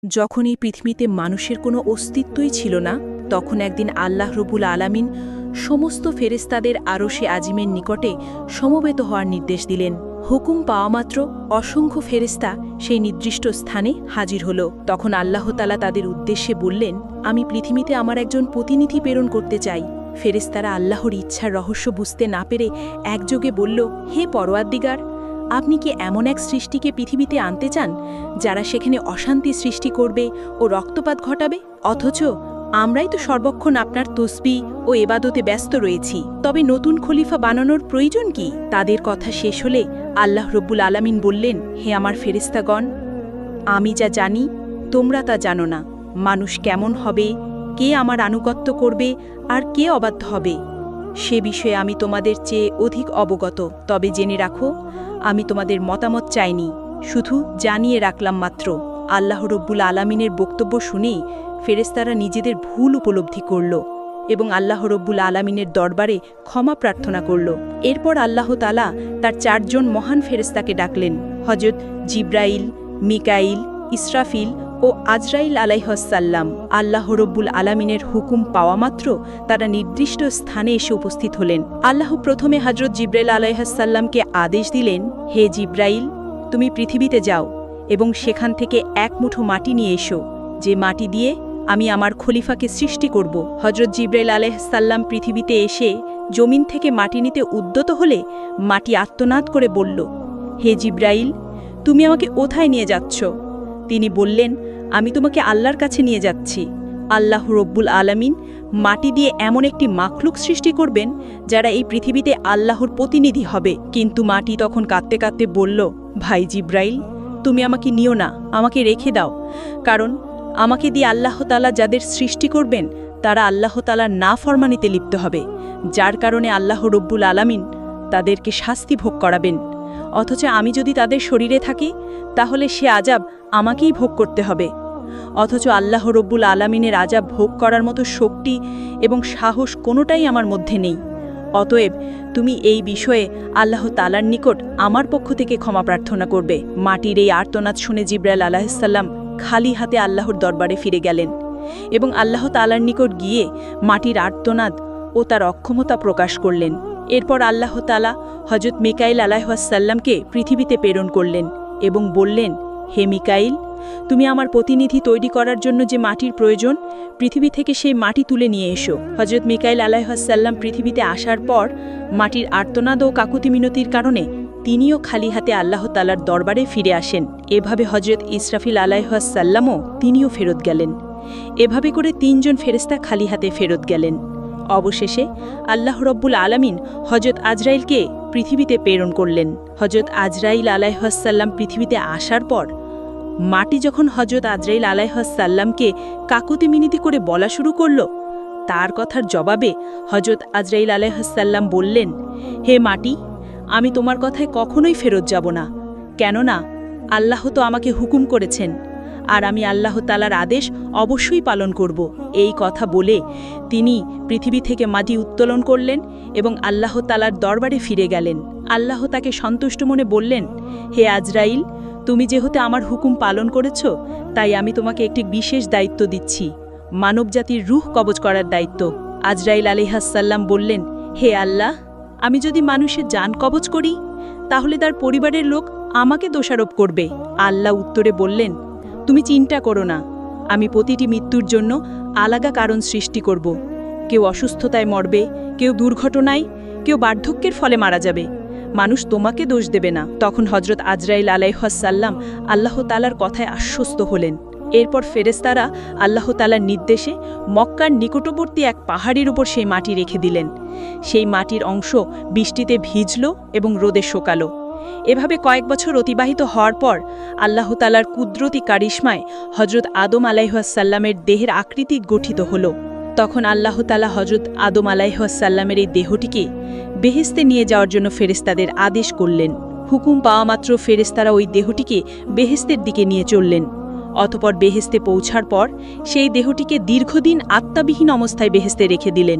যখন এই পৃথিবীতে মানুষের কোনো অস্তিত্বই ছিল না, তখন একদিন আল্লাহ রব্বুল আলামিন সমস্ত ফেরেশতাদের আরশে আজিমের নিকটে সমবেত হওয়ার নির্দেশ দিলেন। হুকুম পাওয়ামাত্র অসংখ্য ফেরেশতা সেই নির্দিষ্ট স্থানে হাজির হল। তখন আল্লাহ তাআলা তাদের উদ্দেশ্যে বললেন, আমি পৃথিবীতে আমার একজন প্রতিনিধি প্রেরণ করতে চাই। ফেরেশতারা আল্লাহর ইচ্ছার রহস্য বুঝতে না পেরে একযোগে বলল, হে পরওয়ারদিগার, আপনি কি এমন এক সৃষ্টিকে পৃথিবীতে আনতে চান যারা সেখানে অশান্তি সৃষ্টি করবে ও রক্তপাত ঘটাবে? অথচ আমরাই তো সর্বক্ষণ আপনার তসবিহ ও এবাদতে ব্যস্ত রয়েছি। তবে নতুন খলিফা বানানোর প্রয়োজন কি? তাদের কথা শেষ হলে আল্লাহ রব্বুল আলামিন বললেন, হে আমার ফেরেশতাগণ, আমি যা জানি তোমরা তা জানো না। মানুষ কেমন হবে, কে আমার আনুগত্য করবে আর কে অবাধ্য হবে, সে বিষয়ে আমি তোমাদের চেয়ে অধিক অবগত। তবে জেনে রাখো, আমি তোমাদের মতামত চাইনি, শুধু জানিয়ে রাখলাম মাত্র। আল্লাহ রব্বুল আলামিনের বক্তব্য শুনেই ফেরেশতারা নিজেদের ভুল উপলব্ধি করল এবং আল্লাহ রব্বুল আলামিনের দরবারে ক্ষমা প্রার্থনা করল। এরপর আল্লাহ তাআলা তার 4 জন মহান ফেরেশতাকে ডাকলেন, হযরত জিব্রাইল, মিকাইল, ইসরাফিল ও আজরাইল আলাইহিসসালাম। আল্লাহ রব্বুল আলামিনের হুকুম পাওয়ামাত্র তারা নির্দিষ্ট স্থানে এসে উপস্থিত হলেন। আল্লাহ প্রথমে হযরত জিব্রাইল আলাইহিসসালামকে আদেশ দিলেন, হে জিব্রাইল, তুমি পৃথিবীতে যাও এবং সেখান থেকে এক মুঠো মাটি নিয়ে এসো, যে মাটি দিয়ে আমি আমার খলিফাকে সৃষ্টি করব। হযরত জিব্রাইল আলাইহিসসালাম পৃথিবীতে এসে জমিন থেকে মাটি নিতে উদ্যত হলে মাটি আর্তনাদ করে বলল, হে জিব্রাইল, তুমি আমাকে কোথায় নিয়ে যাচ্ছ? তিনি বললেন, আমি তোমাকে আল্লাহর কাছে নিয়ে যাচ্ছি। আল্লাহ রব্বুল আলামিন মাটি দিয়ে এমন একটি মাখলুক সৃষ্টি করবেন যারা এই পৃথিবীতে আল্লাহর প্রতিনিধি হবে। কিন্তু মাটি তখন কাঁদতে কাঁদতে বলল, ভাই জিব্রাইল, তুমি আমাকে নিও না, আমাকে রেখে দাও, কারণ আমাকে দিয়ে আল্লাহ তাআলা যাদের সৃষ্টি করবেন তারা আল্লাহ তাআলার নাফরমানিতে লিপ্ত হবে, যার কারণে আল্লাহ রব্বুল আলামিন তাদেরকে শাস্তি ভোগ করাবেন। অথচ আমি যদি তাদের শরীরে থাকি তাহলে সে আযাব আমাকেই ভোগ করতে হবে। অথচ আল্লাহ রব্বুল আলামিনের আযাব ভোগ করার মতো শক্তি এবং সাহস কোনোটাই আমার মধ্যে নেই। অতএব তুমি এই বিষয়ে আল্লাহ তাআলার নিকট আমার পক্ষ থেকে ক্ষমা প্রার্থনা করবে। মাটির এই আর্তনাদ শুনে জিব্রাইল আলাইহিসসালাম খালি হাতে আল্লাহর দরবারে ফিরে গেলেন এবং আল্লাহ তাআলার নিকট গিয়ে মাটির আর্তনাদ ও তার অক্ষমতা প্রকাশ করলেন। এরপর আল্লাহ তাআলা হযরত মিকাইল আলাইহিসসালামকে পৃথিবীতে প্রেরণ করলেন এবং বললেন, হে মিকাইল, তুমি আমার প্রতিনিধি তৈরি করার জন্য যে মাটির প্রয়োজন, পৃথিবী থেকে সেই মাটি তুলে নিয়ে এসো। হযরত মিকাইল আলাইহিসসালাম পৃথিবীতে আসার পর মাটির আর্তনাদ ও কাকুতি মিনতির কারণে তিনিও খালি হাতে আল্লাহ তাআলার দরবারে ফিরে আসেন। এভাবে হযরত ইসরাফিল আলাইহিসসালামও তিনিও ফেরত গেলেন। এভাবে করে 3 জন ফেরেশতা খালি হাতে ফেরত গেলেন। অবশেষে আল্লাহ রব্বুল আলামিন হযরত আজরাইলকে পৃথিবীতে প্রেরণ করলেন। হযরত আজরাইল আলাইহিসসালাম পৃথিবীতে আসার পর মাটি যখন হযরত আজরাইল আলাইহিসসালামকে কাকুতি মিনতি করে বলা শুরু করল, তার কথার জবাবে হযরত আজরাইল আলাইহিসসালাম বললেন, হে মাটি, আমি তোমার কথায় কখনোই ফেরত যাব না, কেননা আল্লাহ তো আমাকে হুকুম করেছেন আর আমি আল্লাহ তাআলার আদেশ অবশ্যই পালন করব। এই কথা বলে তিনি পৃথিবী থেকে মাটি উত্তোলন করলেন এবং আল্লাহ তাআলার দরবারে ফিরে গেলেন। আল্লাহ তাকে সন্তুষ্ট মনে বললেন, হে আজরাইল, তুমি যেহেতু আমার হুকুম পালন করেছ, তাই আমি তোমাকে একটি বিশেষ দায়িত্ব দিচ্ছি, মানবজাতির রূহ কবজ করার দায়িত্ব। আজরাইল আলাইহিসসালাম বললেন, হে আল্লাহ, আমি যদি মানুষের জান কবজ করি তাহলে তার পরিবারের লোক আমাকে দোষারোপ করবে। আল্লাহ উত্তরে বললেন, তুমি চিন্তা করো না, আমি প্রতিটি মৃত্যুর জন্য আলাদা কারণ সৃষ্টি করব। কেউ অসুস্থতায় মরবে, কেউ দুর্ঘটনায়, কেউ বার্ধক্যের ফলে মারা যাবে, মানুষ তোমাকে দোষ দেবে না। তখন হযরত আজরাইল আলাইহিসসালাম আল্লাহ তাআলার কথায় আশ্বস্ত হলেন। এরপর ফেরেশতারা আল্লাহ তাআলার নির্দেশে মক্কার নিকটবর্তী এক পাহাড়ের উপর সেই মাটি রেখে দিলেন। সেই মাটির অংশ বৃষ্টিতে ভিজল এবং রোদে শুকালো। এভাবে কয়েক বছর অতিবাহিত হওয়ার পর আল্লাহ তাআলার কুদরতি কারিশমায় হযরত আদম আলাইহিসসালামের দেহের আকৃতি গঠিত হল। তখন আল্লাহ তাআলা হযরত আদম আলাইহিসসালামের এই দেহটিকে বেহেশতে নিয়ে যাওয়ার জন্য ফেরেশতাদের আদেশ করলেন। হুকুম পাওয়া মাত্র ফেরেশতারা ওই দেহটিকে বেহেশতের দিকে নিয়ে চললেন। অতঃপর বেহেশতে পৌঁছার পর সেই দেহটিকে দীর্ঘদিন আত্মাবিহীন অবস্থায় বেহেশতে রেখে দিলেন।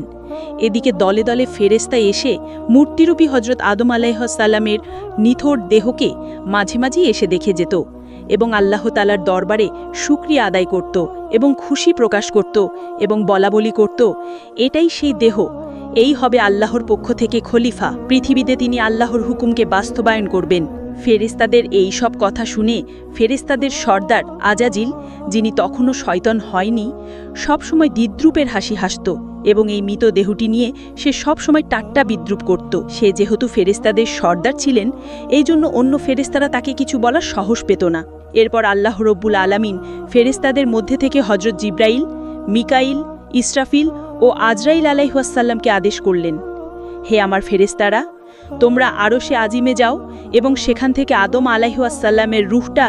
এদিকে দলে দলে ফেরেশতা এসে মূর্তিরূপী হযরত আদম আলাইহিসসালামের নিথর দেহকে মাঝে মাঝে এসে দেখে যেত এবং আল্লাহ তাআলার দরবারে শুকরিয়া আদায় করত এবং খুশি প্রকাশ করত এবং বলাবলি করত, এটাই সেই দেহ, এই হবে আল্লাহর পক্ষ থেকে খলিফা, পৃথিবীতে তিনি আল্লাহর হুকুমকে বাস্তবায়ন করবেন। ফেরেশতাদের এই সব কথা শুনে ফেরেশতাদের সর্দার আজাজিল, যিনি তখনও শয়তান হয়নি, সবসময় দ্বিদ্রুপের হাসি হাসত এবং এই মৃত দেহটি নিয়ে সে সবসময় টাট্টা বিদ্রুপ করত। সে যেহেতু ফেরেশতাদের সর্দার ছিলেন, এই জন্য অন্য ফেরেশতারা তাকে কিছু বলার সাহস পেত না। এরপর আল্লাহ রব্বুল আলামিন ফেরেশতাদের মধ্যে থেকে হযরত জিবরাইল, মিকাইল, ইসরাফিল ও আজরাইল আলাইহিসসালামকে আদেশ করলেন, হে আমার ফেরেশতারা, তোমরা আরশে আজিমে যাও এবং সেখান থেকে আদম আলাইহিসসালামের রূহটা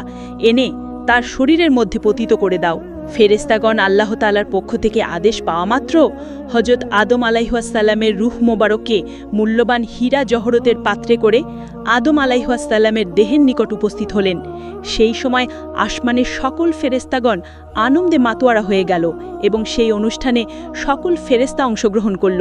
এনে তার শরীরের মধ্যে পতিত করে দাও। ফেরেশতাগণ আল্লাহ তাআলার পক্ষ থেকে আদেশ পাওয়া মাত্র হযরত আদম আলাইহিসসালামের রূহ মোবারককে মূল্যবান হীরা জহরতের পাত্রে করে আদম আলাইহিসসালামের দেহের নিকট উপস্থিত হলেন। সেই সময় আসমানের সকল ফেরেশতাগণ আনন্দে মাতোয়ারা হয়ে গেল এবং সেই অনুষ্ঠানে সকল ফেরেশতা অংশগ্রহণ করল।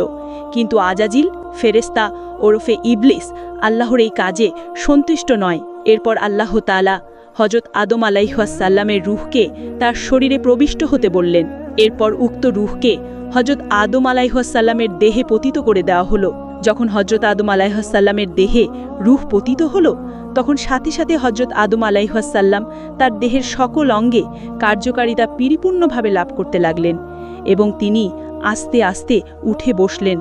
কিন্তু আজাজিল ফেরেশতা ওরফে ইবলিস আল্লাহর এই কাজে সন্তুষ্ট নয়। এরপর আল্লাহ তাআলা হযরত আদম আলাইহিসসালামের রূহকে তার শরীরে প্রবিষ্ট হতে বললেন। এরপর উক্ত রূহকে হযরত আদম আলাইহিসসালামের দেহে পতিত করে দেওয়া হলো। যখন হযরত আদম আলাইহিসসালামের দেহে রূহ পতিত হলো, তখন সাথে সাথে হযরত আদম আলাইহিসসালাম তার দেহের সকল অঙ্গে কার্যকারিতা পরিপূর্ণভাবে লাভ করতে লাগলেন এবং তিনি আস্তে আস্তে উঠে বসলেন।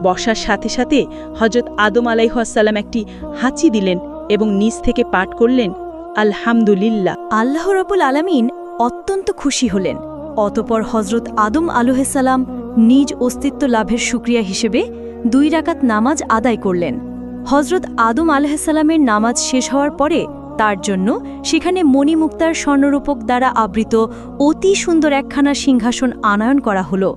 বসার সাথে সাথে হযরত আদম আলাইহিসসালাম একটি হাঁচি দিলেন এবং নিচ থেকে পাঠ করলেন, আলহামদুলিল্লাহ। আল্লাহ রাব্বুল আলামিন অত্যন্ত খুশি হলেন। অতঃপর হযরত আদম আলাইহিসসালাম নিজ অস্তিত্ব লাভের শুকরিয়া হিসেবে 2 রাকাত নামাজ আদায় করলেন। হযরত আদম আলাইহিসসালামের নামাজ শেষ হওয়ার পরে তার জন্য সেখানে মণিমুক্তার স্বর্ণরূপক দ্বারা আবৃত অতি সুন্দর একখানা সিংহাসন আনয়ন করা হলো।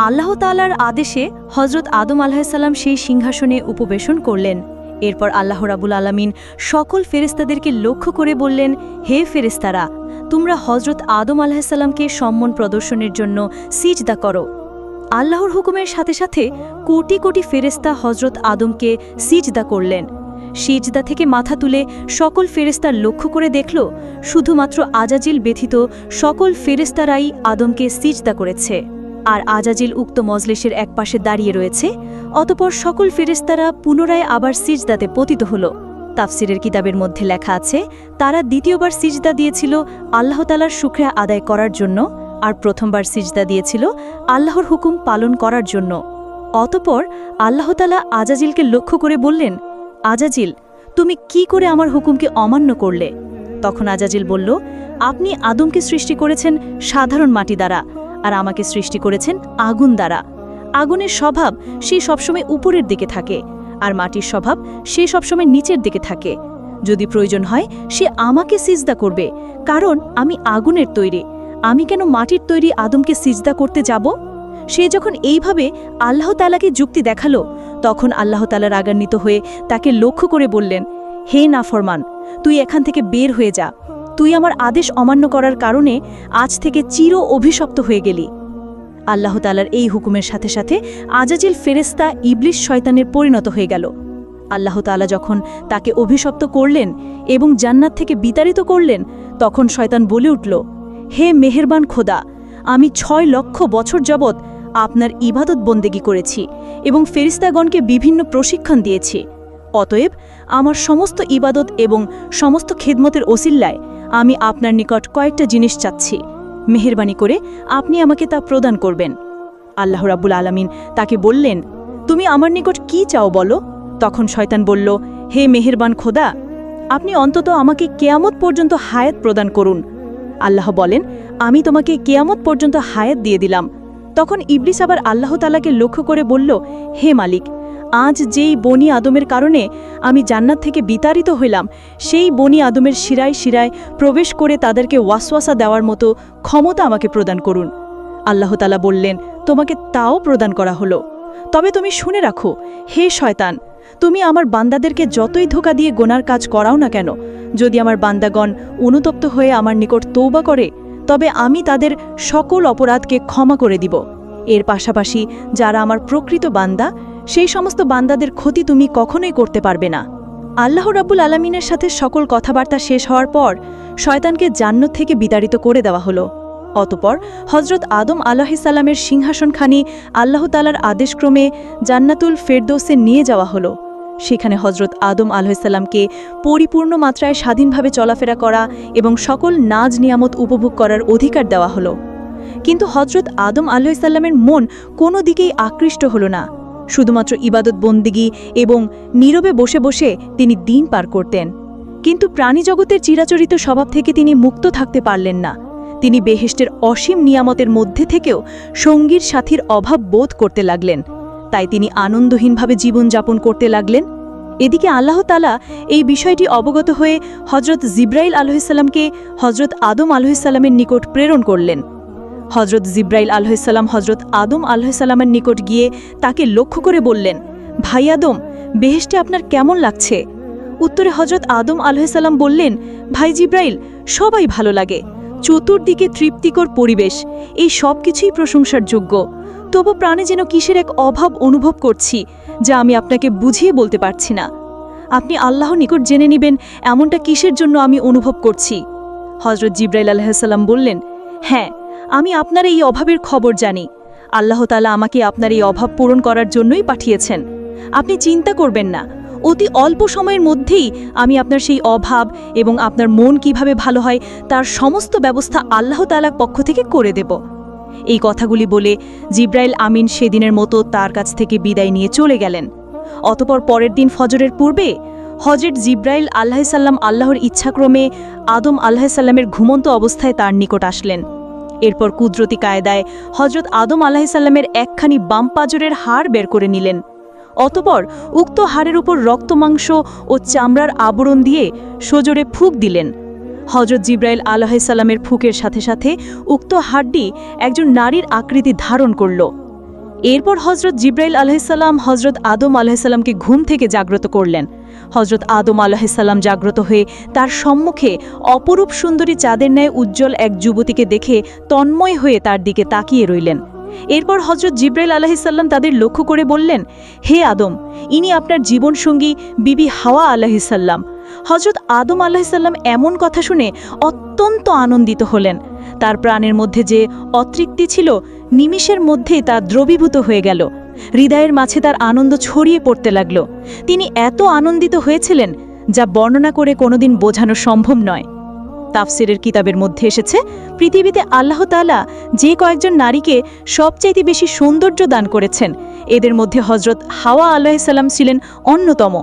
আল্লাহ তাআলার আদেশে হযরত আদম আলাইহিসসালাম সেই সিংহাসনে উপবেশন করলেন। এরপর আল্লাহ রাব্বুল আলামিন সকল ফেরেশতাদেরকে লক্ষ্য করে বললেন, হে ফেরেশতারা, তোমরা হযরত আদম আলাইহিসসালামকে সম্মান প্রদর্শনের জন্য সিজদা করো। আল্লাহর হুকুমের সাথে সাথে কোটি কোটি ফেরেশতা হযরত আদমকে সিজদা করলেন। সিজদা থেকে মাথা তুলে সকল ফেরেশতা লক্ষ্য করে দেখল, শুধুমাত্র আজাজিল ব্যতীত সকল ফেরেশতারাই আদমকে সিজদা করেছে, আর আজাজিল উক্ত মজলিসের একপাশে দাঁড়িয়ে রয়েছে। অতঃপর সকল ফেরেশতারা পুনরায় আবার সিজদাতে পতিত হল। তাফসিরের কিতাবের মধ্যে লেখা আছে, তারা দ্বিতীয়বার সিজদা দিয়েছিল আল্লাহ তাআলার শুকরিয়া আদায় করার জন্য, আর প্রথমবার সিজদা দিয়েছিল আল্লাহর হুকুম পালন করার জন্য। অতঃপর আল্লাহ তাআলা আজাজিলকে লক্ষ্য করে বললেন, আজাজিল, তুমি কি করে আমার হুকুমকে অমান্য করলে? তখন আজাজিল বলল, আপনি আদমকে সৃষ্টি করেছেন সাধারণ মাটি দ্বারা, আর আমাকে সৃষ্টি করেছেন আগুন দ্বারা। আগুনের স্বভাব সে সবসময় উপরের দিকে থাকে, আর মাটির স্বভাব সে সবসময় নিচের দিকে থাকে। যদি প্রয়োজন হয় সে আমাকে সিজদা করবে, কারণ আমি আগুনের তৈরি। আমি কেন মাটির তৈরি আদমকে সিজদা করতে যাব? সে যখন এইভাবে আল্লাহ তাআলাকে যুক্তি দেখালো, তখন আল্লাহ তাআলা রাগান্বিত হয়ে তাকে লক্ষ্য করে বললেন, হে নাফরমান, তুই এখান থেকে বের হয়ে যা। তুই আমার আদেশ অমান্য করার কারণে আজ থেকে চির অভিশপ্ত হয়ে গেলি। আল্লাহ তাআলার এই হুকুমের সাথে সাথে আজাজিল ফেরেশতা ইবলিস শয়তানের পরিণত হয়ে গেল। আল্লাহ তাআলা যখন তাকে অভিশপ্ত করলেন এবং জান্নাত থেকে বিতাড়িত করলেন, তখন শয়তান বলে উঠল, হে মেহেরবান খোদা, আমি 6 লক্ষ বছর যাবৎ আপনার ইবাদত বন্দেগী করেছি এবং ফেরেশতাগণকে বিভিন্ন প্রশিক্ষণ দিয়েছি। অতএব আমার সমস্ত ইবাদত এবং সমস্ত খেদমতের ওসিল্লায় আমি আপনার নিকট কয়েকটা জিনিস চাচ্ছি। মেহেরবানি করে আপনি আমাকে তা প্রদান করবেন। আল্লাহ রাব্বুল আলামিন তাকে বললেন, তুমি আমার নিকট কি চাও বলো? তখন শয়তান বলল, হে মেহেরবান খোদা, আপনি অন্তত আমাকে কিয়ামত পর্যন্ত হায়াত প্রদান করুন। আল্লাহ বলেন, আমি তোমাকে কিয়ামত পর্যন্ত হায়াত দিয়ে দিলাম। তখন ইবলিস আবার আল্লাহ তাআলাকে লক্ষ্য করে বলল, হে মালিক, আজ যেই বনি আদমের কারণে আমি জান্নাত থেকে বিতাড়িত হইলাম, সেই বনি আদমের শিরায় শিরায় প্রবেশ করে তাদেরকে ওয়াসওয়াসা দেওয়ার মতো ক্ষমতা আমাকে প্রদান করুন। আল্লাহ তাআলা বললেন, তোমাকে তাও প্রদান করা হলো। তবে তুমি শুনে রাখো, হে শয়তান, তুমি আমার বান্দাদেরকে যতই ধোঁকা দিয়ে গোনার কাজ করাও না কেন, যদি আমার বান্দাগণ অনুতপ্ত হয়ে আমার নিকট তওবা করে, তবে আমি তাদের সকল অপরাধকে ক্ষমা করে দিব। এর পাশাপাশি যারা আমার প্রকৃত বান্দা, সেই সমস্ত বান্দাদের ক্ষতি তুমি কখনোই করতে পারবে না। আল্লাহ রাব্বুল আলামিনের সাথে সকল কথাবার্তা শেষ হওয়ার পর শয়তানকে জান্নাত থেকে বিতাড়িত করে দেওয়া হলো। অতঃপর হজরত আদম আলাইহিসসালামের সিংহাসনখানি আল্লাহ তাআলার আদেশক্রমে জান্নাতুল ফেরদৌসে নিয়ে যাওয়া হলো। সেখানে হজরত আদম আলাইহিসসালামকে পরিপূর্ণ মাত্রায় স্বাধীনভাবে চলাফেরা করা এবং সকল নাজ নিয়ামত উপভোগ করার অধিকার দেওয়া হলো। কিন্তু হজরত আদম আলাইহিসসালামের মন কোনো দিকেই আকৃষ্ট হলো না। শুধুমাত্র ইবাদত বন্দিগি এবং নীরবে বসে বসে তিনি দিন পার করতেন। কিন্তু প্রাণীজগতের চিরাচরিত স্বভাব থেকে তিনি মুক্ত থাকতে পারলেন না। তিনি বেহেশতের অসীম নিয়ামতের মধ্যে থেকেও সঙ্গীর সাথীর অভাব বোধ করতে লাগলেন। তাই তিনি আনন্দহীনভাবে জীবনযাপন করতে লাগলেন। এদিকে আল্লাহ তাআলা এই বিষয়টি অবগত হয়ে হজরত জিব্রাইল আলাইহিসসালামকে হজরত আদম আলাইহিসসালামের নিকট প্রেরণ করলেন। হজরত জিব্রাইল আলাইহিসসালাম হজরত আদম আলাইহিসসালামের নিকট গিয়ে তাকে লক্ষ্য করে বললেন, ভাই আদম, বেহেশতে আপনার কেমন লাগছে? উত্তরে হজরত আদম আলাইহিসসালাম বললেন, ভাই জিব্রাইল, সবাই ভালো লাগে, চতুর্দিকে তৃপ্তিকর পরিবেশ, এই সব কিছুই প্রশংসার যোগ্য। তবু প্রাণে যেন কিসের এক অভাব অনুভব করছি, যা আমি আপনাকে বুঝিয়ে বলতে পারছি না। আপনি আল্লাহর নিকট জেনে নেবেন এমনটা কিসের জন্য আমি অনুভব করছি। হজরত জিব্রাইল আলাইহিসসালাম বললেন, হ্যাঁ, আমি আপনার এই অভাবের খবর জানি। আল্লাহ তাআলা আমাকে আপনার এই অভাব পূরণ করার জন্যই পাঠিয়েছেন। আপনি চিন্তা করবেন না, অতি অল্প সময়ের মধ্যেই আমি আপনার সেই অভাব এবং আপনার মন কিভাবে ভালো হয় তার সমস্ত ব্যবস্থা আল্লাহ তাআলার পক্ষ থেকে করে দেব। এই কথাগুলি বলে জিব্রাইল আমিন সেদিনের মতো তার কাছ থেকে বিদায় নিয়ে চলে গেলেন। অতঃপর পরের দিন ফজরের পূর্বে হজরত জিব্রাইল আলাইহিসসালাম আল্লাহর ইচ্ছাক্রমে আদম আলাইহিসসালামের ঘুমন্ত অবস্থায় তার নিকট আসলেন। এরপর কুদরতি কায়দায় হজরত আদম আলাইহিসসালামের একখানি বাম পাজরের হাড় বের করে নিলেন। অতঃপর উক্ত হাড়ের উপর রক্তমাংস ও চামড়ার আবরণ দিয়ে সজোরে ফুঁক দিলেন। হজরত জিব্রাইল আলাইহিসসালামের ফুঁকের সাথে সাথে উক্ত হাড়টি একজন নারীর আকৃতি ধারণ করল। এরপর হজরত জিব্রাইল আলাইহিসসালাম হজরত আদম আলাইহিসসালামকে ঘুম থেকে জাগ্রত করলেন। হজরত আদম আলাইহিসসালাম জাগ্রত হয়ে তার সম্মুখে অপরূপ সুন্দরী চাঁদের ন্যায় উজ্জ্বল এক যুবতীকে দেখে তন্ময় হয়ে তার দিকে তাকিয়ে রইলেন। এরপর হজরত জিব্রাইল আলাইহিসসালাম তাদের লক্ষ্য করে বললেন, হে আদম, ইনি আপনার জীবনসঙ্গী বিবি হাওয়া আলাইহিসসালাম। হজরত আদম আলাইহিসসালাম এমন কথা শুনে অত্যন্ত আনন্দিত হলেন। তার প্রাণের মধ্যে যে অতৃপ্তি ছিল নিমিষের মধ্যেই তা দ্রবীভূত হয়ে গেল। হৃদয়ের মাঝে তার আনন্দ ছড়িয়ে পড়তে লাগল। তিনি এত আনন্দিত হয়েছিলেন যা বর্ণনা করে কোনোদিন বোঝানো সম্ভব নয়। তাফসিরের কিতাবের মধ্যে এসেছে, পৃথিবীতে আল্লাহ তাআলা যে কয়েকজন নারীকে সবচাইতে বেশি সৌন্দর্য দান করেছেন, এদের মধ্যে হজরত হাওয়া আলাইহিসসালাম ছিলেন অন্যতম।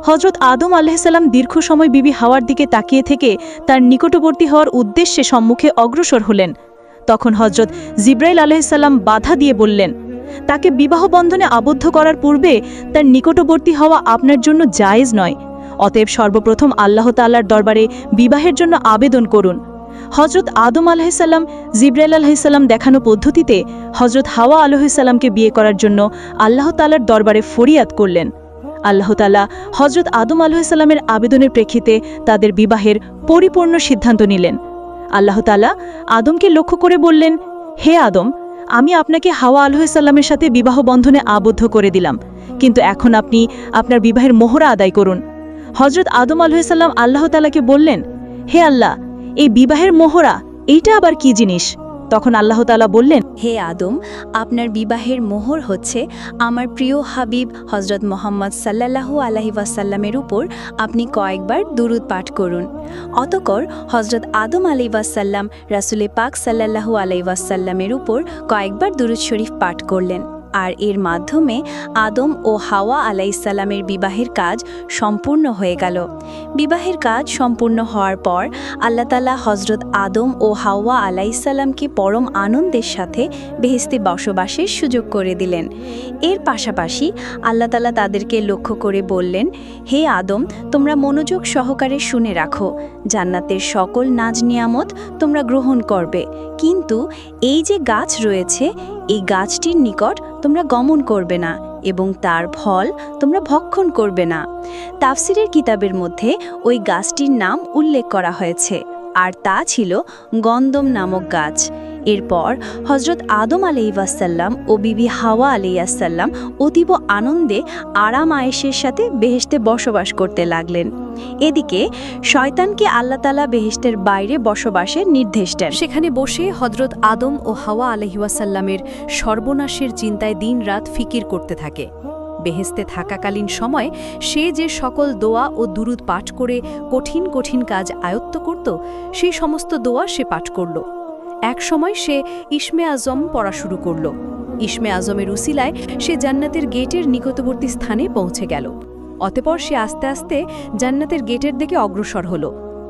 হজরত আদম আলাইহিসসালাম দীর্ঘ সময় বিবি হাওয়ার দিকে তাকিয়ে থেকে তার নিকটবর্তী হওয়ার উদ্দেশ্যে সম্মুখে অগ্রসর হলেন। তখন হজরত জিব্রাইল আলাইহিসসালাম বাধা দিয়ে বললেন, তাকে বিবাহ বন্ধনে আবদ্ধ করার পূর্বে তার নিকটবর্তী হওয়া আপনার জন্য জায়েজ নয়। অতএব সর্বপ্রথম আল্লাহ তাআলার দরবারে বিবাহের জন্য আবেদন করুন। হজরত আদম আলাইহিসসালাম জিব্রাইল আলাইহিসসালাম দেখানো পদ্ধতিতে হজরত হাওয়া আলাইহিসসালামকে বিয়ে করার জন্য আল্লাহ তাআলার দরবারে ফরিয়াদ করলেন। আল্লাহ তাআলা হজরত আদম আলাইহিসসালামের আবেদনের প্রেক্ষিতে তাদের বিবাহের পরিপূর্ণ সিদ্ধান্ত নিলেন। আল্লাহ তাআলা আদমকে লক্ষ্য করে বললেন, হে আদম, আমি আপনাকে হাওয়া আলাইহিসসালামের সাথে বিবাহ বন্ধনে আবদ্ধ করে দিলাম, কিন্তু এখন আপনি আপনার বিবাহের মোহরা আদায় করুন। হজরত আদম আলাইহিসসালাম আল্লাহ তাআলাকে বললেন, হে আল্লাহ, এই বিবাহের মোহরা এইটা আবার কি জিনিস? তখন আল্লাহ তাআলা বললেন, হে আদম, আপনার বিবাহের মোহর হচ্ছে আমার প্রিয় হাবিব হজরত মোহাম্মদ সাল্লাল্লাহু আলাইহি ওয়াসাল্লামের উপর আপনি কয়েকবার দুরূদ পাঠ করুন। অতঃপর হজরত আদম আলাইহি ওয়াসাল্লাম রাসূলে পাক সাল্লাল্লাহু আলাইহি ওয়াসাল্লামের উপর কয়েকবার দুরূদ শরীফ পাঠ করলেন। আর এর মাধ্যমে আদম ও হাওয়া আলাইহিসসালামের বিবাহের কাজ সম্পূর্ণ হয়ে গেল। বিবাহের কাজ সম্পূর্ণ হওয়ার পর আল্লাহ তাআলা হজরত আদম ও হাওয়া আলাইহিসসালামকে পরম আনন্দের সাথে বেহেশতে বসবাসের সুযোগ করে দিলেন। এর পাশাপাশি আল্লাহ তাআলা তাদেরকে লক্ষ্য করে বললেন, হে আদম, তোমরা মনোযোগ সহকারে শুনে রাখো, জান্নাতের সকল নাজ নিয়ামত তোমরা গ্রহণ করবে, কিন্তু এই যে গাছ রয়েছে এই গাছটির নিকট তোমরা গমন করবে না এবং তার ফল তোমরা ভক্ষণ করবে না। তাফসিরের কিতাবের মধ্যে ওই গাছটির নাম উল্লেখ করা হয়েছে, আর তা ছিল গন্ধম নামক গাছ। এরপর হজরত আদম আলাইহিস সালাম ও বিবি হাওয়া আলাইহিস সালাম অতীব আনন্দে আরাম আয়েশের সাথে বেহেশতে বসবাস করতে লাগলেন। এদিকে শয়তানকে আল্লাহ তাআলা বেহেশতের বাইরে বসবাসের নির্দেশ দেন। সেখানে বসে হযরত আদম ও হাওয়া আলাইহিওয়াসাল্লামের সর্বনাশের চিন্তায় দিনরাত ফিকির করতে থাকে। বেহেশতে থাকাকালীন সময় সে যে সকল দোয়া ও দুরুদ পাঠ করে কঠিন কঠিন কাজ আয়ত্ত করত, সেই সমস্ত দোয়া সে পাঠ করল। এক সময় সে ইসমে আজম পড়া শুরু করল। ইসমে আজমের উসিলায় সে জান্নাতের গেটের নিকটবর্তী স্থানে পৌঁছে গেল। অতঃপর সে আস্তে আস্তে জান্নাতের গেটের দিকে অগ্রসর হল।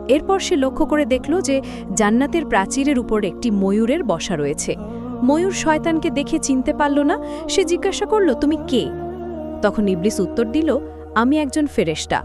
এরপর সে লক্ষ্য করে দেখল যে জান্নাতের প্রাচীরের উপর একটি ময়ূরের বসা রয়েছে। ময়ূর শয়তানকে দেখে চিনতে পারল না। সে জিজ্ঞাসা করল, তুমি কে? তখন ইবলিস উত্তর দিল, আমি একজন ফেরেশতা।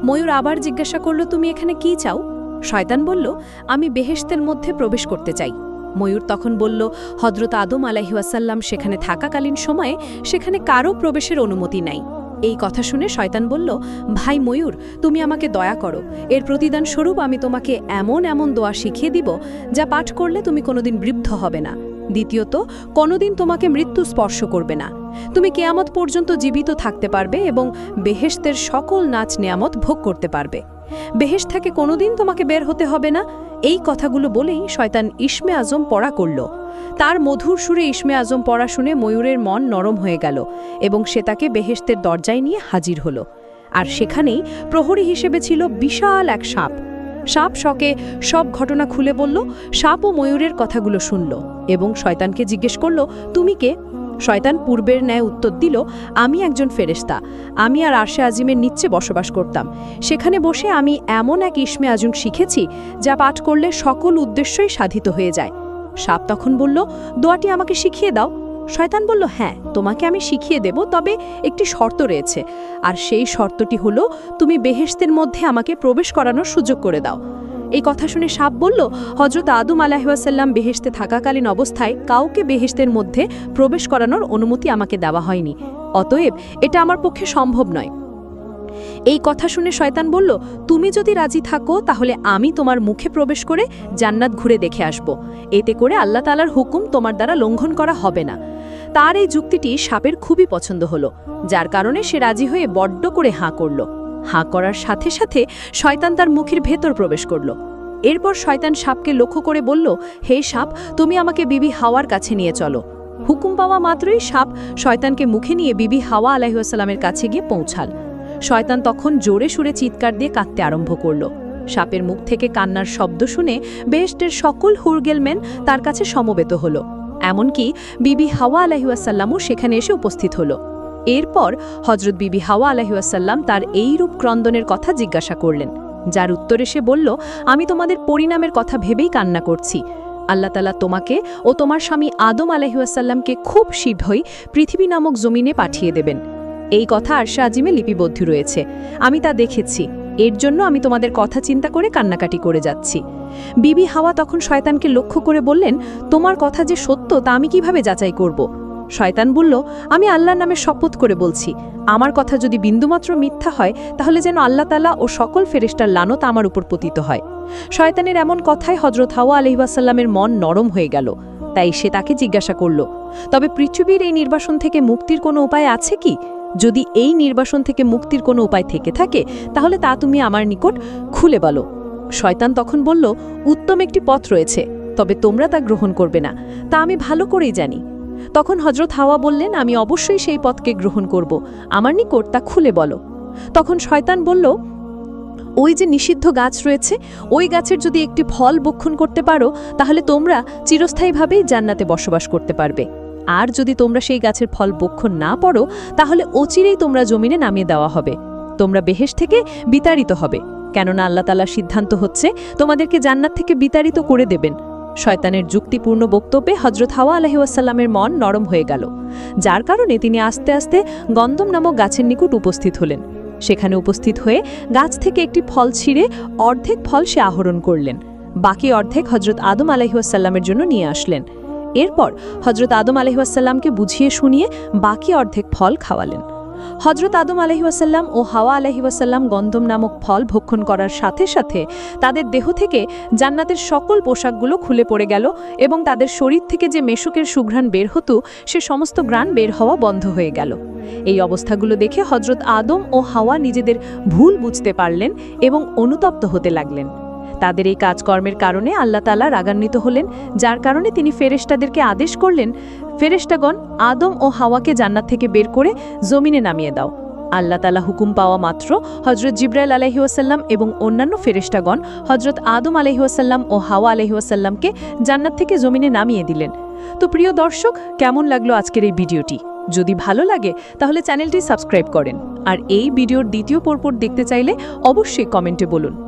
ময়ূর আবার জিজ্ঞাসা করল, তুমি এখানে কি চাও? শয়তান বলল, আমি বেহেশতের মধ্যে প্রবেশ করতে চাই। ময়ূর তখন বলল, হযরত আদম আলাইহিওয়াসাল্লাম সেখানে থাকাকালীন সময়ে সেখানে কারও প্রবেশের অনুমতি নাই। এই কথা শুনে শয়তান বলল, ভাই ময়ূর, তুমি আমাকে দয়া করো। এর প্রতিদান স্বরূপ আমি তোমাকে এমন এমন দোয়া শিখিয়ে দিব যা পাঠ করলে তুমি কোনোদিন বৃদ্ধ হবে না। দ্বিতীয়ত, কোনোদিন তোমাকে মৃত্যু স্পর্শ করবে না। তুমি কিয়ামত পর্যন্ত জীবিত থাকতে পারবে এবং বেহেশতের সকল নাচ নেয়ামত ভোগ করতে পারবে। বেহেশত থেকে কোনোদিন তোমাকে বের হতে হবে না। এই কথাগুলো বলেই শয়তান ইসমে আজম পড়া করল। তার মধুর সুরে ইসমে আজম পড়া শুনে ময়ূরের মন নরম হয়ে গেল এবং সে তাকে বেহেশতের দরজায় নিয়ে হাজির হল। আর সেখানেই প্রহরী হিসেবে ছিল বিশাল এক সাপ। সাপ শকে সব ঘটনা খুলে বলল। সাপ ও ময়ূরের কথাগুলো শুনল এবং শয়তানকে জিজ্ঞেস করল, তুমি কে? শয়তান পূর্বের ন্যায় উত্তর দিল, আমি একজন ফেরেশতা। আমি আর আরশে আজিমের নিচে বসবাস করতাম। সেখানে বসে আমি এমন এক ইসমে আজম শিখেছি যা পাঠ করলে সকল উদ্দেশ্যই সাধিত হয়ে যায়। সাপ তখন বলল, দোয়াটি আমাকে শিখিয়ে দাও। শয়তান বলল, হ্যাঁ, তোমাকে আমি শিখিয়ে দেব, তবে একটি শর্ত রয়েছে। আর সেই শর্তটি হলো, তুমি বেহেশতের মধ্যে আমাকে প্রবেশ করানোর সুযোগ করে দাও। এই কথা শুনে সাপ বলল, হযরত আদম আলাইহিওয়াসাল্লাম বেহেশতে থাকাকালীন অবস্থায় কাউকে বেহেশতের মধ্যে প্রবেশ করানোর অনুমতি আমাকে দেওয়া হয়নি। অতএব এটা আমার পক্ষে সম্ভব নয়। এই কথা শুনে শয়তান বলল, তুমি যদি রাজি থাকো তাহলে আমি তোমার মুখে প্রবেশ করে জান্নাত ঘুরে দেখে আসব। এতে করে আল্লাহ তাআলার হুকুম তোমার দ্বারা লঙ্ঘন করা হবে না। তার এই যুক্তিটি সাপের খুবই পছন্দ হলো, যার কারণে সে রাজি হয়ে বড্ড করে হাঁ করল। হাঁ করার সাথে সাথে শয়তান তার মুখের ভেতর প্রবেশ করল। এরপর শয়তান সাপকে লক্ষ্য করে বলল, হে সাপ, তুমি আমাকে বিবি হাওয়ার কাছে নিয়ে চলো। হুকুম পাওয়া মাত্রই সাপ শয়তানকে মুখে নিয়ে বিবি হাওয়া আলাইহিওয়াসাল্লামের কাছে গিয়ে পৌঁছাল। শয়তান তখন জোরে সুরে চিৎকার দিয়ে কাঁদতে আরম্ভ করল। সাপের মুখ থেকে কান্নার শব্দ শুনে বেহেশতের সকল হুরগেলমেন তার কাছে সমবেত হল। এমনকি বিবি হাওয়া আলাইহিওয়াসাল্লামও সেখানে এসে উপস্থিত হল। এরপর হযরত বিবি হাওয়া আলাইহিওয়াসাল্লাম তার এই রূপ ক্রন্দনের কথা জিজ্ঞাসা করলেন, যার উত্তরে সে বলল, আমি তোমাদের পরিণামের কথা ভেবেই কান্না করছি। আল্লাহ তাআলা তোমাকে ও তোমার স্বামী আদম আলাইহিওয়াসাল্লামকে খুব শীঘ্রই পৃথিবী নামক জমিনে পাঠিয়ে দেবেন। এই কথা আরশে আজিমে লিপিবদ্ধ রয়েছে। আমি তা দেখেছি। এর জন্য আমি তোমাদের কথা চিন্তা করে কান্নাকাটি করে যাচ্ছি। বিবি হাওয়া তখন শয়তানকে লক্ষ্য করে বললেন, তোমার কথা যে সত্য তা আমি কিভাবে যাচাই করব? শয়তান বলল, আমি আল্লাহর নামে শপথ করে বলছি, আমার কথা যদি বিন্দুমাত্র মিথ্যা হয় তাহলে যেন আল্লাহ তাআলা ও সকল ফেরেশতার লানত আমার উপর পতিত হয়। শয়তানের এমন কথায় হযরত হাওয়া আলাইহিওয়াসাল্লামের মন নরম হয়ে গেল। তাই সে তাকে জিজ্ঞাসা করল, তবে পৃথিবীর এই নির্বাসন থেকে মুক্তির কোনো উপায় আছে কি? যদি এই নির্বাসন থেকে মুক্তির কোনো উপায় থেকে থাকে তাহলে তা তুমি আমার নিকট খুলে বলো। শয়তান তখন বলল, উত্তম একটি পথ রয়েছে, তবে তোমরা তা গ্রহণ করবে না, তা আমি ভালো করেই জানি। তখন হযরত হাওয়া বললেন, আমি অবশ্যই সেই পথকে গ্রহণ করব, আমার নিকট তা খুলে বলো। তখন শয়তান বলল, ওই যে নিষিদ্ধ গাছ রয়েছে, ওই গাছের যদি একটি ফল ভক্ষণ করতে পারো তাহলে তোমরা চিরস্থায়ীভাবেই জান্নাতে বসবাস করতে পারবে। আর যদি তোমরা সেই গাছের ফল ভক্ষণ না পারো তাহলে অচিরেই তোমরা জমিনে নামিয়ে দেওয়া হবে। তোমরা বেহেশত থেকে বিতাড়িত হবে, কেননা আল্লাহ তাআলার সিদ্ধান্ত হচ্ছে তোমাদেরকে জান্নাত থেকে বিতাড়িত করে দেবেন। শয়তানের যুক্তিপূর্ণ বক্তব্যে হযরত হাওয়া আলাইহিওয়াসাল্লামের মন নরম হয়ে গেল, যার কারণে তিনি আস্তে আস্তে গন্ধম নামক গাছের নিকট উপস্থিত হলেন। সেখানে উপস্থিত হয়ে গাছ থেকে একটি ফল ছিঁড়ে অর্ধেক ফল সে আহরণ করলেন। বাকি অর্ধেক হযরত আদম আলাইহিওয়াসাল্লামের জন্য নিয়ে আসলেন। এরপর হযরত আদম আলাইহিওয়াসাল্লামকে বুঝিয়ে শুনিয়ে বাকি অর্ধেক ফল খাওয়ালেন। হজরত আদম আলাইহিওয়াসাল্লাম ও হাওয়া আলাইহিওয়াসাল্লাম গন্ধম নামক ফল ভক্ষণ করার সাথে সাথে তাদের দেহ থেকে জান্নাতের সকল পোশাকগুলো খুলে পড়ে গেল এবং তাদের শরীর থেকে যে মেশকের সুঘ্রাণ বের হতো সে সমস্ত ঘ্রাণ বের হওয়া বন্ধ হয়ে গেল। এই অবস্থাগুলো দেখে হজরত আদম ও হাওয়া নিজেদের ভুল বুঝতে পারলেন এবং অনুতপ্ত হতে লাগলেন। তাদের এই কাজকর্মের কারণে আল্লাহ তাআলা রাগান্বিত হলেন, যার কারণে তিনি ফেরেশতাদেরকে আদেশ করলেন, ফেরেশতাগণ, আদম ও হাওয়াকে জান্নাত থেকে বের করে জমিনে নামিয়ে দাও। আল্লাহ তাআলা হুকুম পাওয়া মাত্র হজরত জিবরাইল আলাইহিওয়াসাল্লাম এবং অন্যান্য ফেরেশতাগণ হজরত আদম আলাইহিওয়াসাল্লাম ও হাওয়া আলাইহিওয়াসাল্লামকে জান্নাত থেকে জমিনে নামিয়ে দিলেন। তো প্রিয় দর্শক, কেমন লাগলো আজকের এই ভিডিওটি? যদি ভালো লাগে তাহলে চ্যানেলটি সাবস্ক্রাইব করেন, আর এই ভিডিওর দ্বিতীয় পর্ব দেখতে চাইলে অবশ্যই কমেন্টে বলুন।